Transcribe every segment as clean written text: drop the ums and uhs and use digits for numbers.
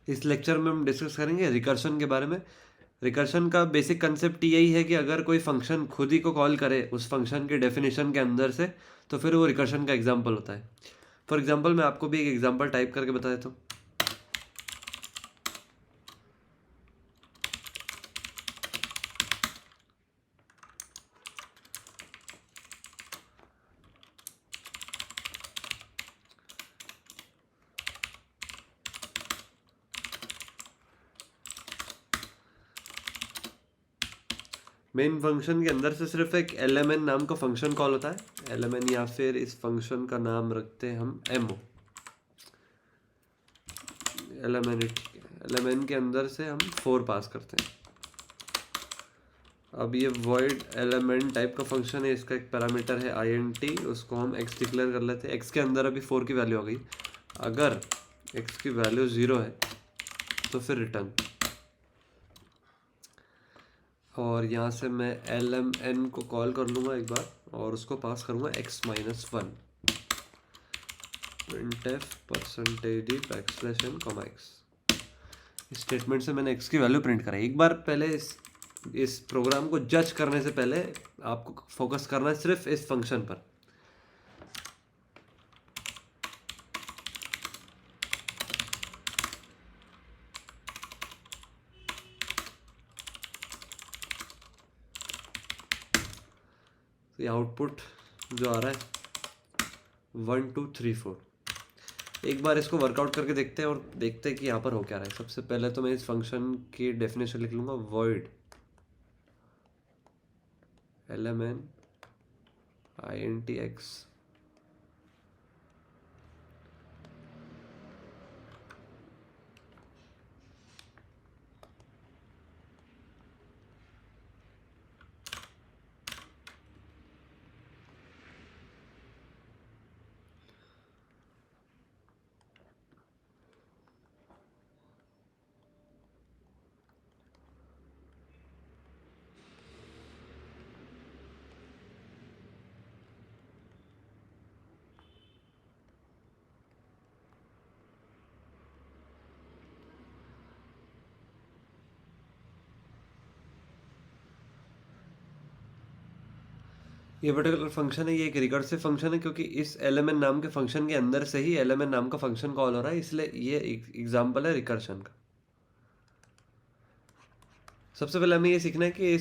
इस लेक्चर में हम डिस्कस करेंगे रिकर्शन के बारे में। रिकर्शन का बेसिक कंसेप्ट यही है कि अगर कोई फंक्शन खुद ही को कॉल करे उस फंक्शन के डेफिनेशन के अंदर से, तो फिर वो रिकर्शन का एग्जाम्पल होता है। फॉर एग्जाम्पल मैं आपको भी एक एग्जाम्पल टाइप करके बता देता हूँ। मेन फंक्शन के अंदर से सिर्फ एक एलएमएन नाम का फंक्शन कॉल होता है, एलएमएन, या फिर इस फंक्शन का नाम रखते हैं हम एमओ। एलएमएन के अंदर से हम 4 पास करते हैं। अब ये वॉइड एलिमेंट टाइप का फंक्शन है, इसका एक पैरामीटर है int, उसको हम x डिक्लेयर कर लेते हैं। x के अंदर अभी 4 की वैल्यू आ गई। अगर x की वैल्यू 0 है तो फिर रिटर्न, और यहाँ से मैं lmn को कॉल कर लूँगा एक बार और उसको पास करूँगा x-1 printf %d\n, x। इस स्टेटमेंट से मैंने x की वैल्यू प्रिंट कराई। एक बार पहले इस प्रोग्राम को जज करने से पहले आपको फोकस करना है सिर्फ इस फंक्शन पर। तो ये आउटपुट जो आ रहा है 1 2 3 4। एक बार इसको वर्कआउट करके देखते हैं और देखते हैं कि यहाँ पर हो क्या रहा है। सबसे पहले तो मैं इस फंक्शन की डेफिनेशन लिख लूँगा, void lmn int x। ये पर्टिकुलर फंक्शन है, ये एक रिकर्सिव फंक्शन है क्योंकि इस एलिमेंट नाम के फंक्शन के अंदर से ही एलिमेंट नाम का फंक्शन कॉल हो रहा है, इसलिए ये एग्जांपल है रिकर्शन का। सबसे पहले हमें ये सीखना है कि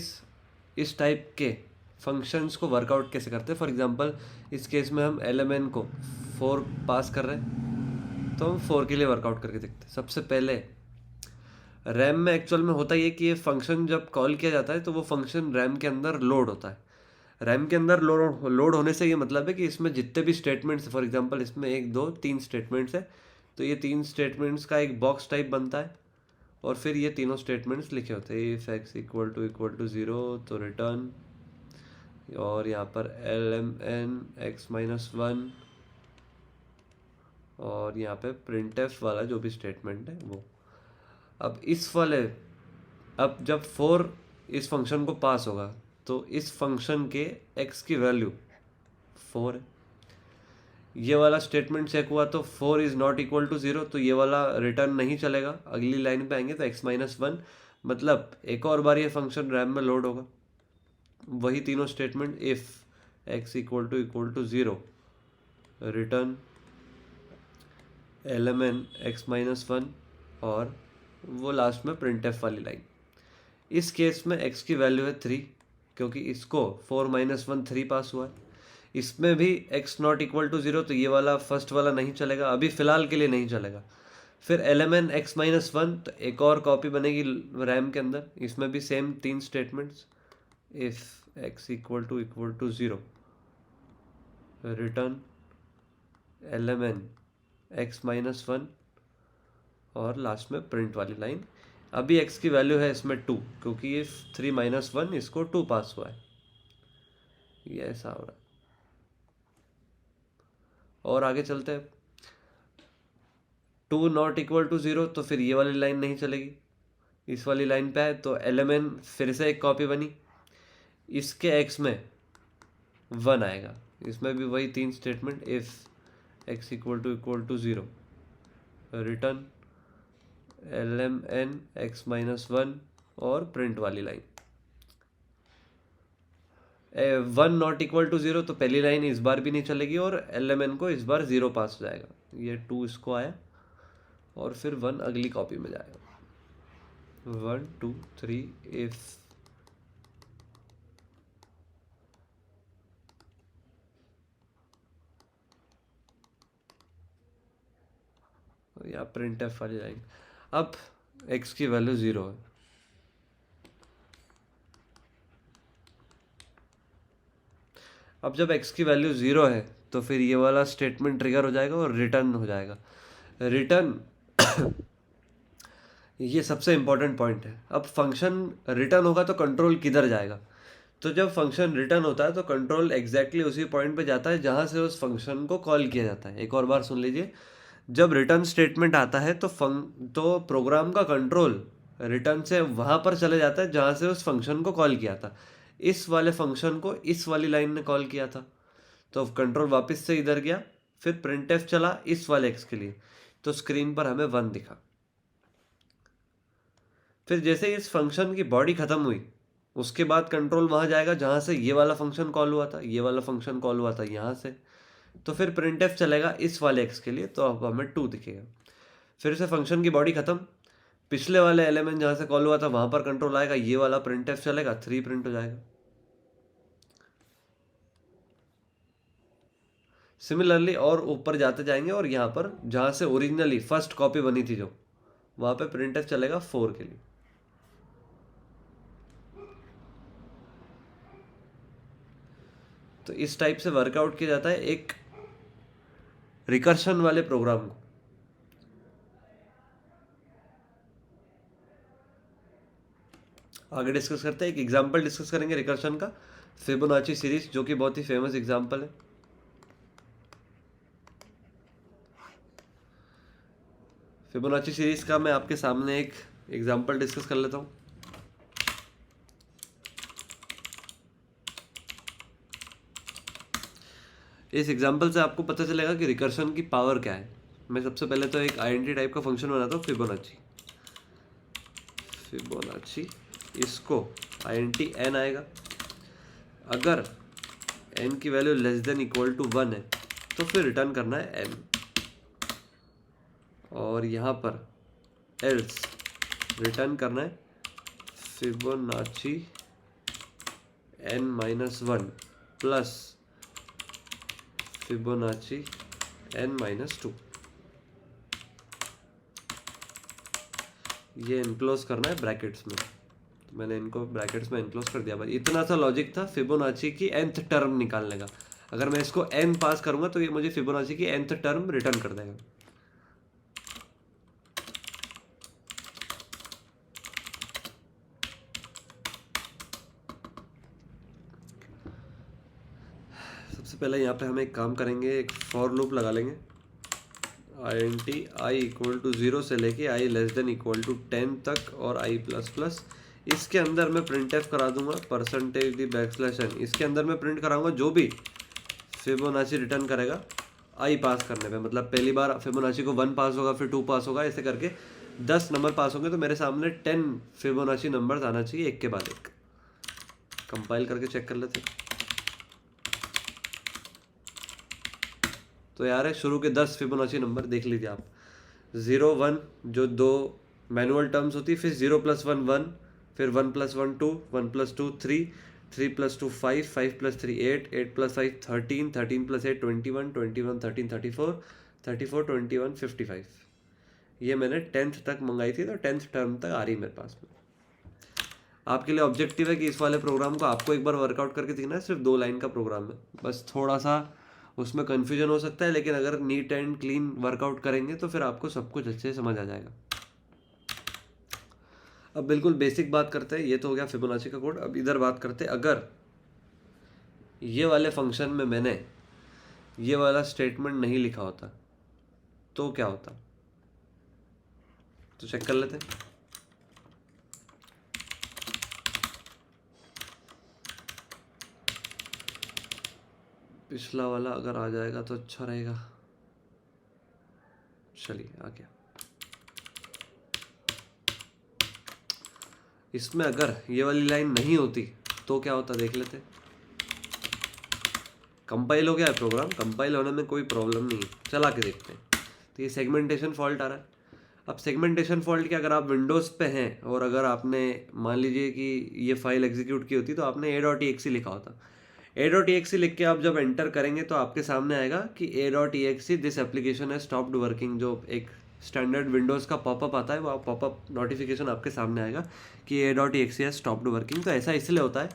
इस टाइप के फंक्शंस को वर्कआउट कैसे करते हैं। फॉर एग्जांपल इस केस में हम एलिमेंट को 4 पास कर रहे हैं, तो हम 4 के लिए वर्कआउट करके देखते हैं। सबसे पहले रैम में एक्चुअल में होता ही है कि ये फंक्शन जब कॉल किया जाता है तो वो फंक्शन रैम के अंदर लोड होता है। रैम के अंदर लोड होने से ये मतलब है कि इसमें जितने भी स्टेटमेंट्स, फॉर एग्जांपल इसमें 1 2 3 स्टेटमेंट्स है, तो ये 3 स्टेटमेंट्स का एक बॉक्स टाइप बनता है और फिर ये तीनों स्टेटमेंट्स लिखे होते हैं। इफ x = 0 तो रिटर्न, और यहाँ पर lmn x-1, और यहाँ पे printf वाला जो भी स्टेटमेंट है वो। अब जब 4 इस फंक्शन को पास होगा तो इस फंक्शन के x की वैल्यू 4 है। ये वाला स्टेटमेंट चेक हुआ तो 4 इज नॉट इक्वल टू 0, तो ये वाला रिटर्न नहीं चलेगा। अगली लाइन पे आएंगे तो x-1, मतलब एक और बार ये फंक्शन रैम में लोड होगा। वही तीनों statement, if x = 0 return lmn x-1, और वो लास्ट में printf वाली लाइन। इस केस में x की वैल्यू है 3 क्योंकि इसको 4 - 1 3 पास हुआ है। इसमें भी x नॉट इक्वल टू 0, तो ये वाला फर्स्ट वाला नहीं चलेगा, अभी फ़िलहाल के लिए नहीं चलेगा। फिर lmn x-1, तो एक और कॉपी बनेगी रैम के अंदर, इसमें भी same 3 statements. If x = 0 return lmn x-1, और लास्ट में प्रिंट वाली लाइन। अभी x की वैल्यू है इसमें 2 क्योंकि ये 3 - 1 इसको 2 पास हुआ है, ये ऐसा हो रहा है। और आगे चलते हैं। 2 नॉट इक्वल टू 0, तो फिर ये वाली लाइन नहीं चलेगी। इस वाली लाइन पे है तो lmn फिर से एक कॉपी बनी, इसके x में 1 आएगा। इसमें भी वही 3 statement, if x = 0 return lmn x minus 1 और प्रिंट वाली लाइन 1 नॉट इक्वल टू 0, तो पहली लाइन इस बार भी नहीं चलेगी और lmn को इस बार 0 पास हो जाएगा, ये 2 इसको आया और फिर 1 अगली कॉपी में जाएगा। 1 2 3 इफ या प्रिंट एफ वाली लाइन। अब x की वैल्यू 0 है, अब जब x की वैल्यू 0 है तो फिर ये वाला स्टेटमेंट ट्रिगर हो जाएगा और रिटर्न हो जाएगा। रिटर्न ये सबसे इंपॉर्टेंट पॉइंट है। अब फंक्शन रिटर्न होगा तो कंट्रोल किधर जाएगा, तो जब फंक्शन रिटर्न होता है तो कंट्रोल एग्जैक्टली उसी पॉइंट पे जाता है जहाँ से उस फंक्शन को कॉल किया जाता है। एक और बार सुन लीजिए, जब रिटर्न स्टेटमेंट आता है तो प्रोग्राम का कंट्रोल रिटर्न से वहाँ पर चले जाता है जहाँ से उस फंक्शन को कॉल किया था। इस वाले फंक्शन को इस वाली लाइन ने कॉल किया था, तो कंट्रोल वापस से इधर गया, फिर प्रिंटएफ चला इस वाले एक्स के लिए, तो स्क्रीन पर हमें 1 दिखा। फिर जैसे इस फंक्शन की बॉडी खत्म हुई, उसके बाद कंट्रोल वहाँ जाएगा जहाँ से ये वाला फंक्शन कॉल हुआ था, ये वाला फंक्शन कॉल हुआ था यहाँ से, तो फिर प्रिंटएफ चलेगा इस वाले एक्स के लिए, तो अब हमें 2 दिखेगा। फिर से फंक्शन की बॉडी खत्म, पिछले वाले एलिमेंट जहाँ से कॉल हुआ था वहाँ पर कंट्रोल आएगा, ये वाला प्रिंटएफ चलेगा, 3 प्रिंट हो जाएगा। सिमिलरली और ऊपर जाते जाएंगे और यहाँ पर जहाँ से ओरिजिनली फर्स्ट कॉपी बनी थी जो, वहाँ पे प्रिंटएफ चलेगा 4 के लिए। तो इस टाइप से वर्कआउट किया जाता है एक रिकर्शन वाले प्रोग्राम को। आगे डिस्कस करते हैं, एक एग्जांपल डिस्कस करेंगे रिकर्शन का, फिबोनाची सीरीज, जो कि बहुत ही फेमस एग्जांपल है। फिबोनाची सीरीज का मैं आपके सामने एक एग्जांपल डिस्कस कर लेता हूँ। इस एग्जांपल से आपको पता चलेगा कि रिकर्शन की पावर क्या है। मैं सबसे पहले तो एक आईएनटी टाइप का फंक्शन बनाता हूँ, फिबोनाची, इसको आईएनटी एन आएगा, अगर एन की value less than equal to 1 है तो फिर रिटर्न करना है एन, और यहाँ पर एल्स रिटर्न करना है Fibonacci n minus 1 plus Fibonacci n minus 2। ये इनक्लोज करना है ब्रैकेट्स में, तो मैंने इनको ब्रैकेट्स में इनक्लोज कर दिया। भाई इतना सा लॉजिक था फिबोनाची की nth टर्म निकालने का। अगर मैं इसको n पास करूंगा तो ये मुझे फिबोनाची की nth टर्म रिटर्न कर देगा। सबसे पहले यहाँ पे हम एक काम करेंगे, एक फॉर लूप लगा लेंगे, INT i इक्वल टू 0 से लेके i less than equal to 10 तक और i प्लस प्लस। इसके अंदर मैं प्रिंटएफ करा दूंगा परसेंटेज दी \n। इसके अंदर मैं प्रिंट कराऊंगा जो भी फिबोनाची रिटर्न करेगा i पास करने पे, मतलब पहली बार फिबोनाची को 1 पास होगा, फिर 2 पास होगा, ऐसे करके 10 नंबर पास होंगे, तो मेरे सामने 10 फिबोनाची नंबर्स आना चाहिए एक के बाद एक। कंपाइल करके चेक कर लेते हैं। तो यार है शुरू के 10 फिबोनाची नंबर देख लीजिए आप। 0 1 जो 2 मैनुअल टर्म्स होती, फिर 0 + 1 1, फिर 1 + 1 2, 1 + 2 3, 3 + 2 5, 5 + 3 8, 8 + 5 13, 13 + 8 21, 21 13 34, 34 21 55। ये मैंने 10th तक मंगाई थी, तो 10th टर्म तक आ रही मेरे पास में। आपके लिए ऑब्जेक्टिव है कि इस वाले प्रोग्राम को आपको एक बार वर्कआउट करके देखना है। सिर्फ 2 लाइन का प्रोग्राम है, बस थोड़ा सा उसमें कन्फ्यूजन हो सकता है, लेकिन अगर नीट एंड क्लीन वर्कआउट करेंगे तो फिर आपको सब कुछ अच्छे से समझ आ जाएगा। अब बिल्कुल बेसिक बात करते हैं, ये तो हो गया फिबोनाची का कोड। अब इधर बात करते हैं, अगर ये वाले फंक्शन में मैंने ये वाला स्टेटमेंट नहीं लिखा होता तो क्या होता, तो चेक कर लेते हैं। पिछला वाला अगर आ जाएगा तो अच्छा रहेगा। चलिए आ गया। इसमें अगर ये वाली लाइन नहीं होती तो क्या होता देख लेते। कंपाइल हो गया है प्रोग्राम, कंपाइल होने में कोई प्रॉब्लम नहीं है, चला के देखते हैं। तो ये सेगमेंटेशन फॉल्ट आ रहा है। अब सेगमेंटेशन फॉल्ट के अगर आप विंडोज़ पे हैं और अगर आपने मान लीजिए कि ये फाइल एग्जीक्यूट की होती तो आपने a.exe लिखा होता। a.exe लिख के आप जब एंटर करेंगे तो आपके सामने आएगा कि a.exe दिस एप्लीकेशन है स्टॉप्ड वर्किंग, जो एक स्टैंडर्ड विंडोज़ का पॉपअप आता है, वो पॉपअप नोटिफिकेशन आपके सामने आएगा कि a.exe है स्टॉप्ड वर्किंग। तो ऐसा इसलिए होता है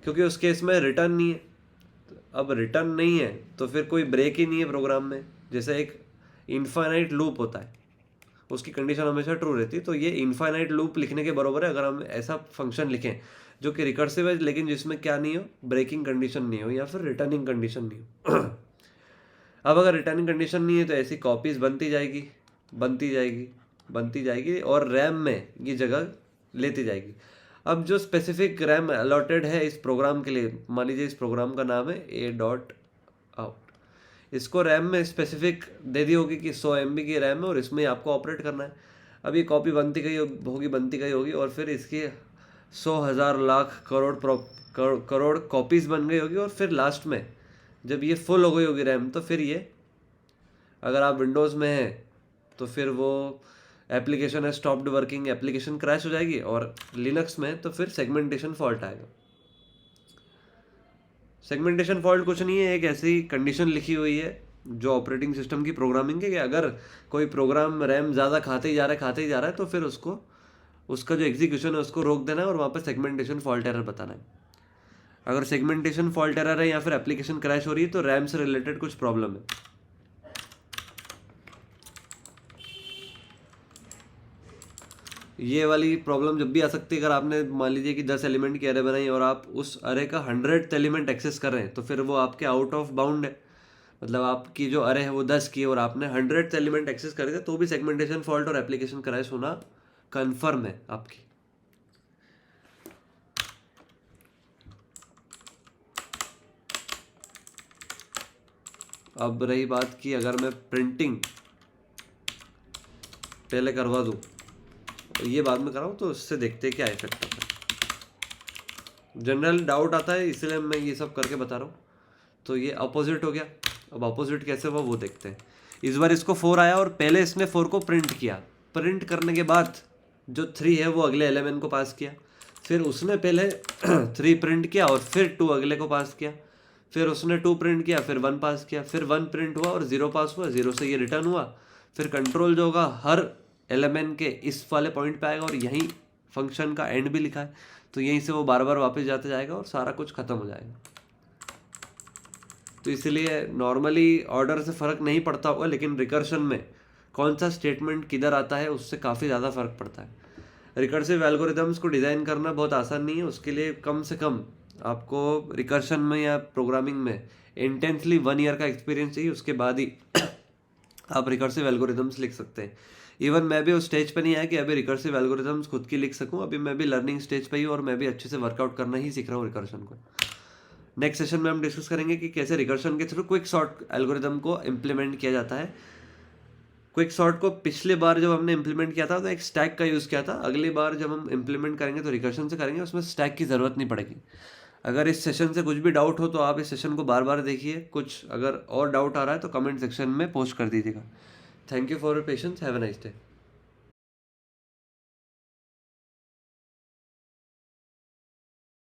क्योंकि उस केस में रिटर्न नहीं है। अब रिटर्न नहीं है तो फिर कोई ब्रेक ही नहीं है प्रोग्राम में। जैसे एक इनफाइनाइट लूप होता है, उसकी कंडीशन हमेशा ट्रू रहती है, तो ये इनफाइनाइट लूप लिखने के बराबर है अगर हम ऐसा फंक्शन लिखें जो कि रिकर्सिव है लेकिन जिसमें क्या नहीं हो, ब्रेकिंग कंडीशन नहीं हो या फिर रिटर्निंग कंडीशन नहीं हो। अब अगर रिटर्निंग कंडीशन नहीं है तो ऐसी कॉपीज बनती जाएगी बनती जाएगी बनती जाएगी और रैम में ये जगह लेती जाएगी। अब जो स्पेसिफिक रैम अलॉटेड है इस प्रोग्राम के लिए, मान लीजिए इस प्रोग्राम का नाम है a.out, इसको रैम में स्पेसिफिक दे दी होगी कि 100 MB की रैम है और इसमें आपको ऑपरेट करना है। अब ये कॉपी बनती गई होगी और फिर इसकी 100,000 लाख करोड़ कॉपीज़ बन गई होगी और फिर लास्ट में जब ये फुल हो गई होगी रैम तो फिर ये, अगर आप विंडोज़ में हैं तो फिर वो एप्लीकेशन है स्टॉप्ड वर्किंग, एप्लीकेशन क्रैश हो जाएगी, और लिनक्स में तो फिर सेगमेंटेशन फॉल्ट आएगा। सेगमेंटेशन फॉल्ट कुछ नहीं है, एक ऐसी कंडीशन लिखी हुई है जो ऑपरेटिंग सिस्टम की प्रोग्रामिंग है कि अगर कोई प्रोग्राम रैम ज़्यादा खाते ही जा रहा है तो फिर उसको उसका जो एग्जीक्यूशन है उसको रोक देना है और वहाँ पर सेगमेंटेशन फॉल्ट एरर बताना है। अगर सेगमेंटेशन फॉल्ट एरर है या फिर एप्लीकेशन क्रैश हो रही है तो रैम से रिलेटेड कुछ प्रॉब्लम है। ये वाली प्रॉब्लम जब भी आ सकती है अगर आपने मान लीजिए कि 10 एलिमेंट की अरे बनाई और आप उस अरे का 100th एलिमेंट एक्सेस कर रहे हैं तो फिर वो आपके आउट ऑफ बाउंड है। मतलब आपकी जो अरे है वो 10 की है और आपने 100th एलिमेंट एक्सेस कर दिया तो भी सेगमेंटेशन फॉल्ट और एप्लीकेशन क्रैश होना कन्फर्म है आपकी। अब रही बात कि अगर मैं प्रिंटिंग पहले करवा दूँ ये बाद में कराऊँ तो उससे देखते हैं क्या इफेक्ट होता है। जनरल डाउट आता है इसलिए मैं ये सब करके बता रहा हूँ। तो ये अपोजिट हो गया। अब अपोजिट कैसे हुआ वो देखते हैं। इस बार इसको 4 आया और पहले इसने 4 को प्रिंट किया। प्रिंट करने के बाद जो 3 है वो अगले एलिमेंट को पास किया। फिर उसने पहले 3 प्रिंट किया और फिर 2 अगले को पास किया। फिर उसने 2 प्रिंट किया, फिर 1 पास किया, फिर 1 प्रिंट हुआ और 0 पास हुआ, 0 से ये रिटर्न हुआ। फिर कंट्रोल जो होगा हर एलिमेंट के इस वाले पॉइंट पे आएगा और यहीं फंक्शन का एंड भी लिखा है तो यहीं से वो बार बार वापस जाते जाएगा और सारा कुछ ख़त्म हो जाएगा। तो इसलिए नॉर्मली ऑर्डर से फ़र्क नहीं पड़ता होगा लेकिन रिकर्शन में कौन सा स्टेटमेंट किधर आता है उससे काफ़ी ज़्यादा फ़र्क पड़ता है। रिकर्सिव एल्गोरिदम्स को डिज़ाइन करना बहुत आसान नहीं है, उसके लिए कम से कम आपको रिकर्शन में या प्रोग्रामिंग में इंटेंसली 1 ईयर का एक्सपीरियंस चाहिए, उसके बाद ही आप रिकर्सिव एल्गोरिदम्स लिख सकते हैं। इवन मैं भी उस स्टेज पे नहीं आया कि अभी रिकर्सिव एल्गोरिदम्स खुद की लिख सकूं। अभी मैं भी लर्निंग स्टेज पे ही और मैं भी अच्छे से वर्कआउट करना ही सीख रहा हूँ रिकर्शन को। नेक्स्ट सेशन में हम डिस्कस करेंगे कि कैसे रिकर्शन के थ्रू क्विक सॉर्ट एल्गोरिदम को इम्प्लीमेंट किया जाता है। क्विक सॉर्ट को पिछले बार जब हमने इम्प्लीमेंट किया था तो एक स्टैक का यूज़ किया था। अगली बार जब हम इम्प्लीमेंट करेंगे तो रिकर्शन से करेंगे, उसमें स्टैक की ज़रूरत नहीं पड़ेगी। अगर इस सेशन से कुछ भी डाउट हो तो आप इस सेशन को बार बार देखिए। कुछ अगर और डाउट आ रहा है तो कमेंट सेक्शन में पोस्ट कर दीजिएगा। Thank you for your patience. Have a nice day.